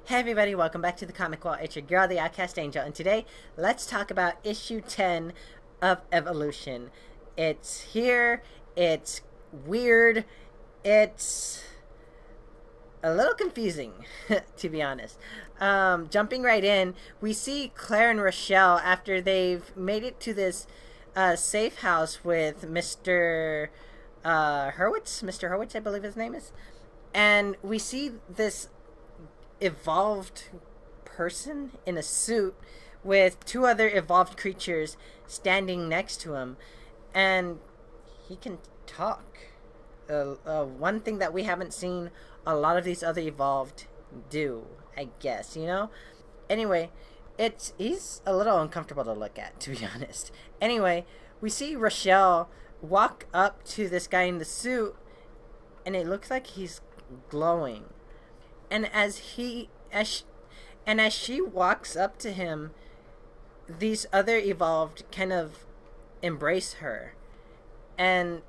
Hey everybody, welcome back to the Comic Wall. It's your girl, the Outcast Angel, and today let's talk about issue 10 of Evolution. It's here, it's weird, it's a little confusing, to be honest. Jumping right in, we see Claire and Rochelle after they've made it to this safe house with Mr. Hurwitz, I believe his name is. And we see this evolved person in a suit with two other evolved creatures standing next to him, and he can talk. One thing that we haven't seen a lot of these other evolved do, I guess, you know? Anyway, he's a little uncomfortable to look at, to be honest. Anyway, we see Rochelle walk up to this guy in the suit, and it looks like he's glowing. And as she walks up to him, these other evolved kind of embrace her, and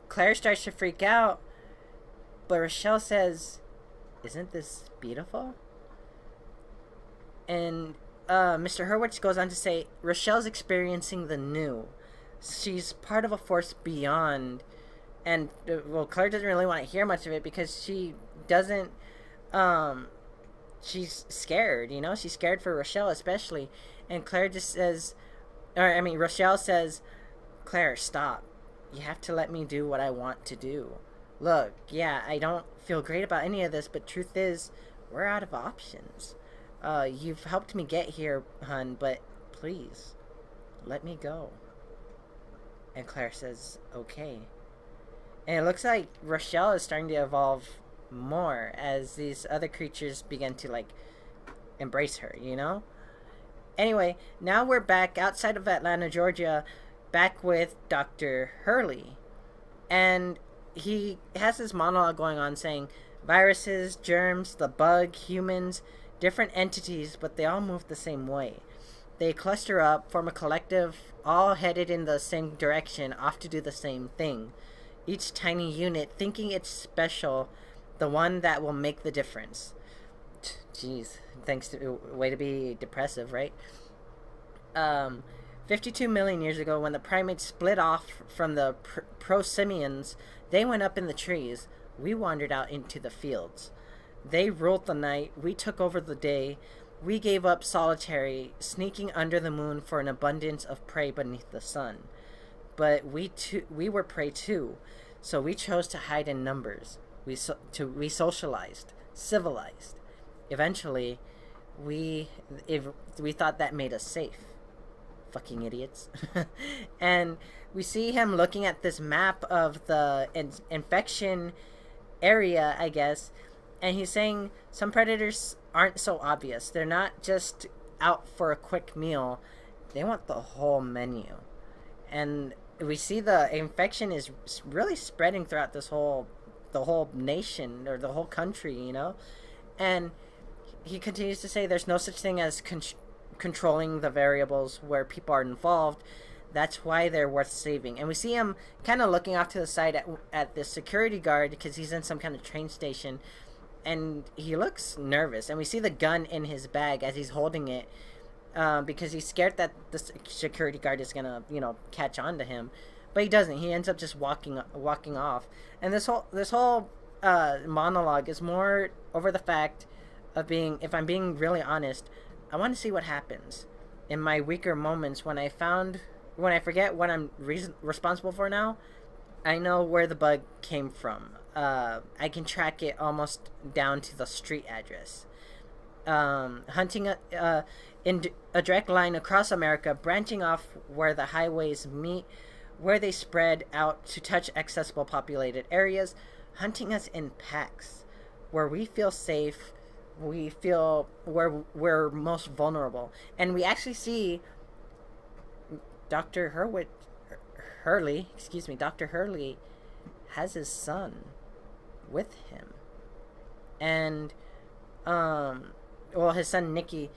Claire starts to freak out, but Rochelle says, "Isn't this beautiful?" And Mr. Hurwitz goes on to say, Rochelle's experiencing the new. She's part of a force beyond, and well, Claire doesn't really want to hear much of it because she doesn't. She's scared, you know? She's scared for Rochelle especially. And Claire just says, Rochelle says, "Claire, stop. You have to let me do what I want to do. Look, yeah, I don't feel great about any of this, but truth is, we're out of options. You've helped me get here, hun, but please, let me go." And Claire says, "Okay." And it looks like Rochelle is starting to evolve more as these other creatures begin to embrace her, you know? Anyway, now we're back outside of Atlanta, Georgia, back with Dr. Hurley. And he has this monologue going on saying, viruses, germs, the bug, humans, different entities, but they all move the same way. They cluster up, form a collective, all headed in the same direction, off to do the same thing. Each tiny unit thinking it's special, the one that will make the difference. Jeez, way to be depressive, right? 52 million years ago, when the primates split off from the prosimians, they went up in the trees. We wandered out into the fields. They ruled the night. We took over the day. We gave up solitary, sneaking under the moon for an abundance of prey beneath the sun. But we were prey too, so we chose to hide in numbers. We socialized, civilized. Eventually, we thought that made us safe. Fucking idiots. And we see him looking at this map of the infection area, I guess, and he's saying some predators aren't so obvious. They're not just out for a quick meal. They want the whole menu. And we see the infection is really spreading throughout the whole nation or the whole country, you know? And he continues to say there's no such thing as controlling the variables where people are involved. That's why they're worth saving. And we see him kind of looking off to the side at the security guard because he's in some kind of train station, and he looks nervous. And we see the gun in his bag as he's holding it because he's scared that the security guard is gonna, catch on to him. But he doesn't. He ends up just walking off. And this whole monologue is more over the fact of being, if I'm being really honest, I want to see what happens in my weaker moments when I forget what I'm responsible for now. I know where the bug came from. I can track it almost down to the street address. Hunting in a direct line across America, branching off where the highways meet, where they spread out to touch accessible populated areas, hunting us in packs, where we feel safe, we feel where we're most vulnerable. And we actually see Dr. Hurley has his son with him. And, his son Nicky,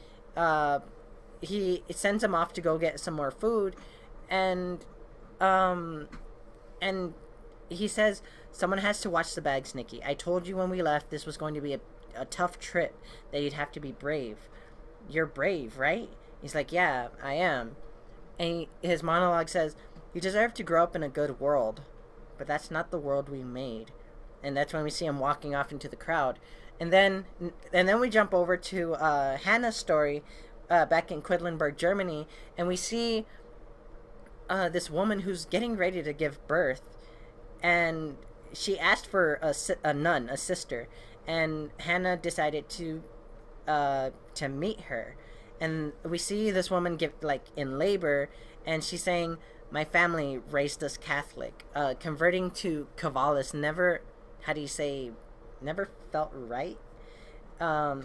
he sends him off to go get some more food, and he says, "Someone has to watch the bags, Nikki. I told you when we left this was going to be a tough trip that you'd have to be brave. You're brave, right? He's like, yeah, I am. And his monologue says, you deserve to grow up in a good world, but that's not the world we made. And that's when we see him walking off into the crowd. And then we jump over to Hannah's story back in Quedlinburg, Germany, and we see this woman who's getting ready to give birth, and she asked for a nun, a sister, and Hannah decided to meet her, and we see this woman give in labor, and she's saying, "My family raised us Catholic. Converting to Catholicism never, how do you say, never felt right.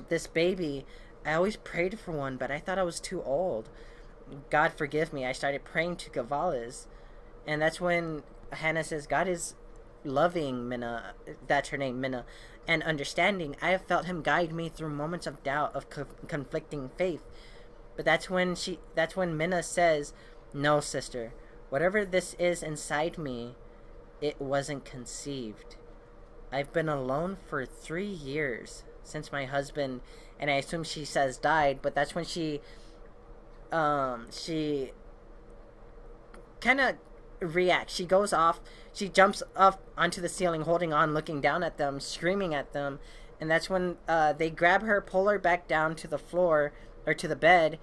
This baby, I always prayed for one, but I thought I was too old. God forgive me. I started praying to Catholicism, and that's when Hannah says, God is loving Minna, that's her name, Minna, and understanding. I have felt him guide me through moments of doubt, of conflicting faith. But that's when Minna says, no, sister, whatever this is inside me, it wasn't conceived. I've been alone for 3 years since my husband, and I assume she says died, but that's when she kind of reacts. She goes off, she jumps up onto the ceiling, holding on, looking down at them, screaming at them, and that's when they grab her, pull her back down to the floor, or to the bed,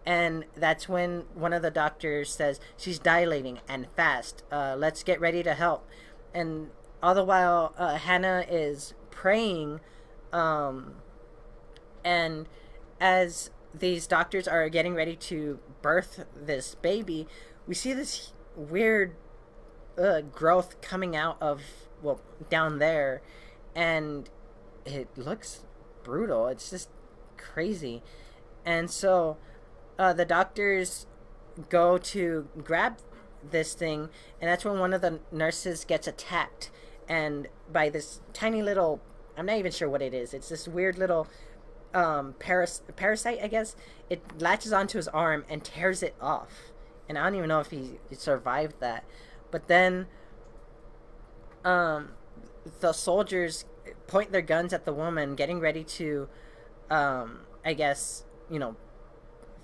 and that's when one of the doctors says, she's dilating and fast, let's get ready to help. And all the while, Hannah is praying, and as these doctors are getting ready to birth this baby, we see this weird growth coming out of, well, down there, and it looks brutal. It's just crazy. And so the doctors go to grab this thing, and that's when one of the nurses gets attacked, and by this tiny little, I'm not even sure what it is, it's this weird little parasite, I guess. It latches onto his arm and tears it off, and I don't even know if he survived that. But then the soldiers point their guns at the woman, getting ready to I guess,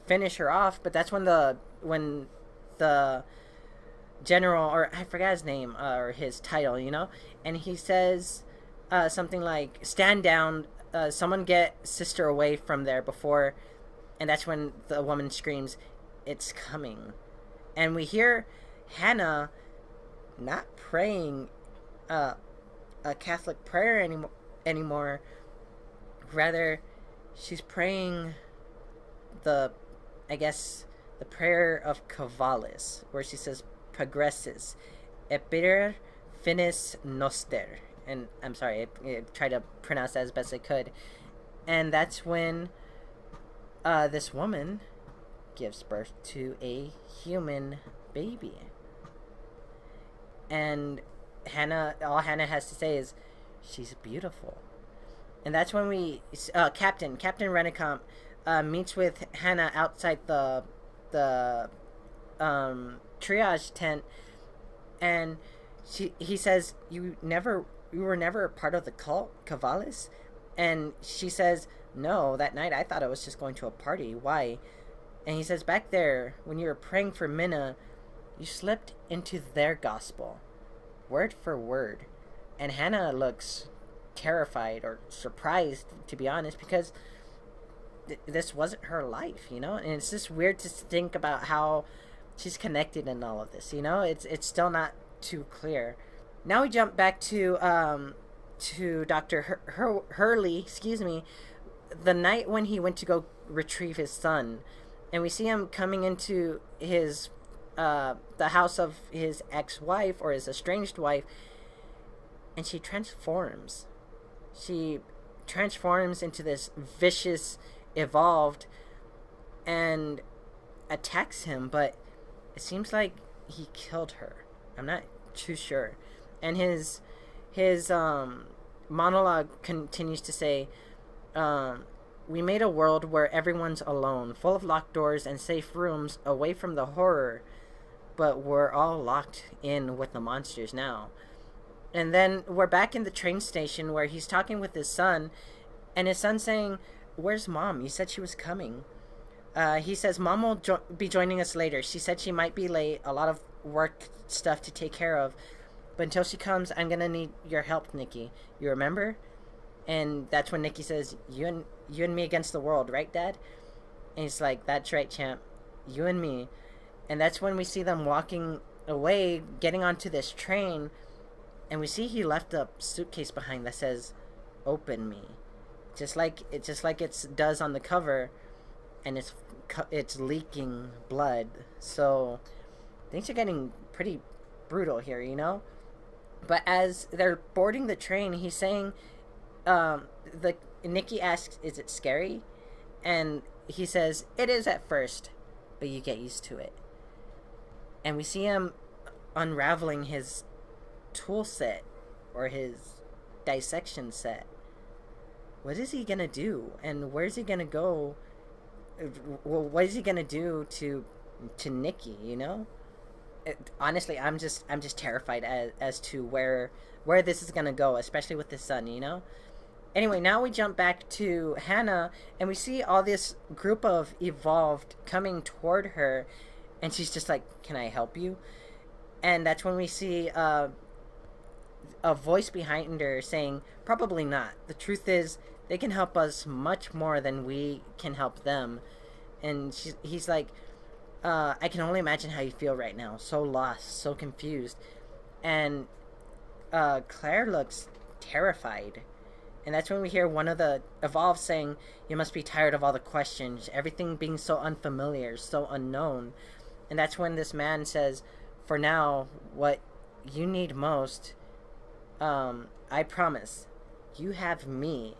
finish her off. But that's when the general, or I forgot his name, or his title, and he says something like, stand down, someone get sister away from there before. And that's when the woman screams, it's coming. And we hear Hannah not praying a Catholic prayer anymore. Rather, she's praying the prayer of Cavallis, where she says, progresses, epiter finis noster. And I'm sorry, I tried to pronounce that as best I could. And that's when this woman gives birth to a human baby. And all Hannah has to say is, she's beautiful. And that's when we Captain Rennekamp meets with Hannah outside the triage tent, and he says, you were never a part of the cult, Cavallis? And she says, no, that night I thought I was just going to a party. Why? And he says, back there, when you were praying for Minna, you slipped into their gospel, word for word. And Hannah looks terrified, or surprised, to be honest, because this wasn't her life, and it's just weird to think about how she's connected in all of this. It's still not too clear. Now we jump back to Dr. Hurley, the night when he went to go retrieve his son, and we see him coming into his the house of his ex-wife, or his estranged wife, and she transforms into this vicious, evolved, and attacks him, but it seems like he killed her. I'm not too sure. And his monologue continues to say, we made a world where everyone's alone, full of locked doors and safe rooms, away from the horror, but we're all locked in with the monsters now. And then we're back in the train station where he's talking with his son, And his son's saying, "Where's Mom? You said she was coming." He says, "Mom will be joining us later. She said she might be late. A lot of work stuff to take care of. But until she comes, I'm gonna need your help, Nikki. You remember?" And that's when Nikki says, you and me against the world, right, Dad?" And he's like, "That's right, champ. You and me." And that's when we see them walking away, getting onto this train, and we see he left a suitcase behind that says, "Open me," just like it does on the cover, and it's leaking blood. So things are getting pretty brutal here, you know. But as they're boarding the train, he's saying, the Nikki asks, "Is it scary?" And he says, "It is at first, but you get used to it." And we see him unraveling his tool set or his dissection set. What is he gonna do, and where's he gonna go? Well, what is he gonna do to Nikki? You know, honestly, I'm just terrified as to where this is gonna go, especially with his son. You know. Anyway, now we jump back to Hannah, and we see all this group of evolved coming toward her, and she's just like, "Can I help you?" And that's when we see a voice behind her saying, "Probably not. The truth is, they can help us much more than we can help them." And he's like, "I can only imagine how you feel right now. So lost, so confused." And Claire looks terrified. And that's when we hear one of the evolved saying, "You must be tired of all the questions, everything being so unfamiliar, so unknown." And that's when this man says, "For now, what you need most, I promise, you have me."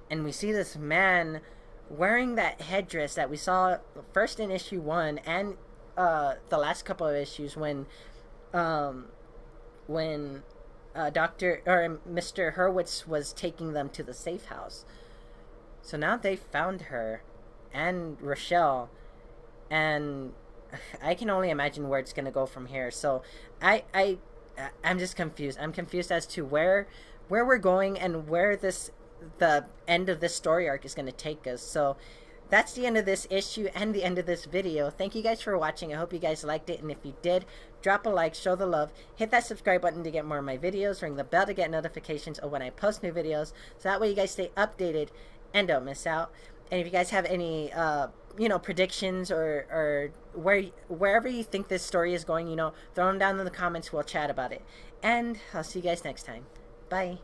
And we see this man wearing that headdress that we saw first in issue 1 and the last couple of issues when Dr. or Mr. Hurwitz was taking them to the safe house. So now they found her and Rochelle, and I can only imagine where it's gonna go from here. So I'm just confused. I'm confused as to where we're going and where the end of this story arc is gonna take us. So that's the end of this issue and the end of this video. Thank you guys for watching. I hope you guys liked it, and if you did, drop a like, show the love, hit that subscribe button to get more of my videos, ring the bell to get notifications of when I post new videos, so that way you guys stay updated and don't miss out. And if you guys have any predictions or wherever you think this story is going, throw them down in the comments. We'll chat about it, and I'll see you guys next time. Bye.